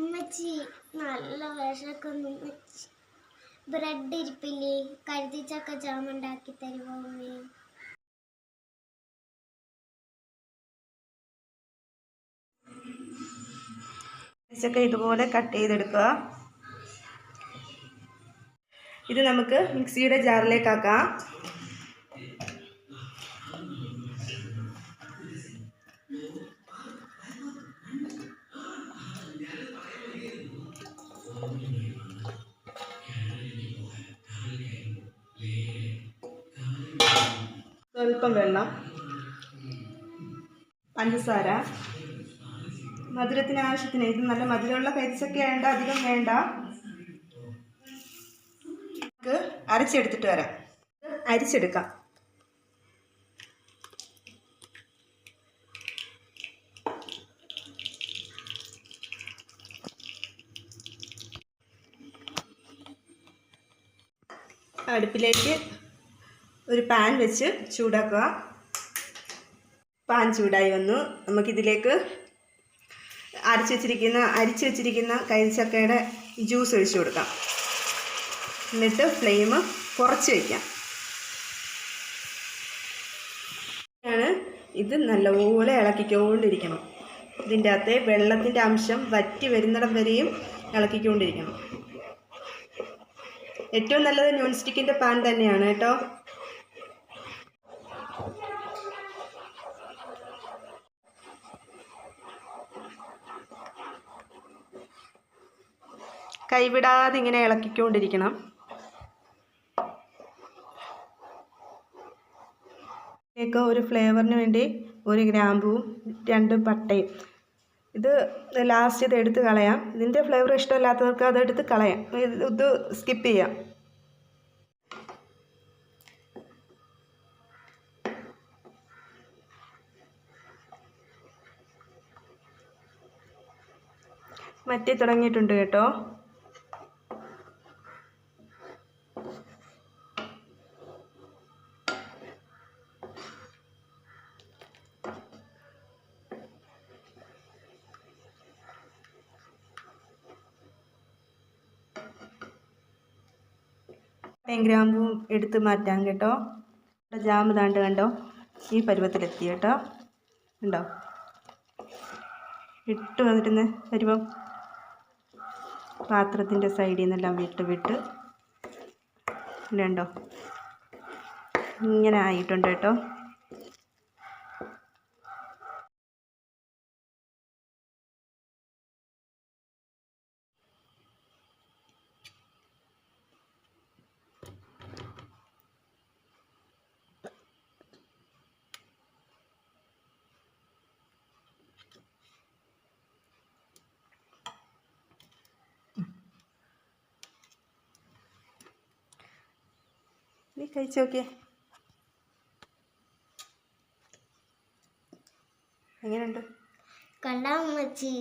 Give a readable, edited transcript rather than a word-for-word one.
ഉമ്മച്ചി നല്ല വിശക്കുന്നു ഉമ്മച്ചി. ബ്രെഡ് ഇരിപ്പില്ലേ, കരുതിച്ചക്ക ജാം ഉണ്ടാക്കി തരുമോ ഉമ്മേ? ചക്ക ഇതുപോലെ കട്ട് ചെയ്തെടുക്കുക. ഇത് നമുക്ക് മിക്സിയുടെ ജാറിലേക്ക് ആക്കാം. സ്വല്പം വെള്ളം, പഞ്ചസാര, മധുരത്തിന് ആവശ്യത്തിന്. ഇത് നല്ല മധുരമുള്ള കൈതച്ചക്ക വേണ്ട, അധികം വേണ്ട. നമുക്ക് അരച്ചെടുത്തിട്ട് വരാം. അരിച്ചെടുക്കാം. അടുപ്പിലേക്ക് ഒരു പാൻ വെച്ച് ചൂടാക്കുക. പാൻ ചൂടായി വന്നു. നമുക്കിതിലേക്ക് അരിച്ചു വെച്ചിരിക്കുന്ന കൈതച്ചക്കയുടെ ജ്യൂസ് ഒഴിച്ചു കൊടുക്കാം. എന്നിട്ട് ഫ്ലെയിം കുറച്ച് വയ്ക്കാം. ഇത് നല്ലപോലെ ഇളക്കിക്കൊണ്ടിരിക്കണം. ഇതിൻ്റെ അകത്തെ വെള്ളത്തിൻ്റെ അംശം വറ്റി വരുന്നിടം വരെയും ഇളക്കിക്കൊണ്ടിരിക്കണം. ഏറ്റവും നല്ലത് നോൺ സ്റ്റിക്കിൻ്റെ പാൻ തന്നെയാണ് കേട്ടോ. കൈവിടാതെ ഇങ്ങനെ ഇളക്കിക്കൊണ്ടിരിക്കണം. ഇതിലേക്ക് ഒരു ഫ്ലേവറിന് വേണ്ടി 1 ഗ്രാമ്പൂവും 2 പട്ടയും. ഇത് ലാസ്റ്റ് ഇത് എടുത്ത് കളയാം. ഇതിൻ്റെ ഫ്ലേവർ ഇഷ്ടമില്ലാത്തവർക്ക് അതെടുത്ത് കളയാം. ഇത് സ്കിപ്പ് ചെയ്യാം. വറ്റി തുടങ്ങിയിട്ടുണ്ട് കേട്ടോ. ഗ്രാമ്പും എടുത്ത് മാറ്റാം കേട്ടോ. ജാം താണ്ട് കണ്ടോ, ഈ പരുവത്തിലെത്തി കേട്ടോ. ഉണ്ടോ ഇട്ട് വന്നിരുന്ന പരുവം? പാത്രത്തിൻ്റെ സൈഡിൽ നിന്നെല്ലാം വിട്ട് ഉണ്ടോ, ഇങ്ങനെ ആയിട്ടുണ്ട് കേട്ടോ. നീ കഴിച്ചു നോക്കിയേ, എങ്ങനെയുണ്ട്? കണ്ടാ ഉമ്മച്ചി?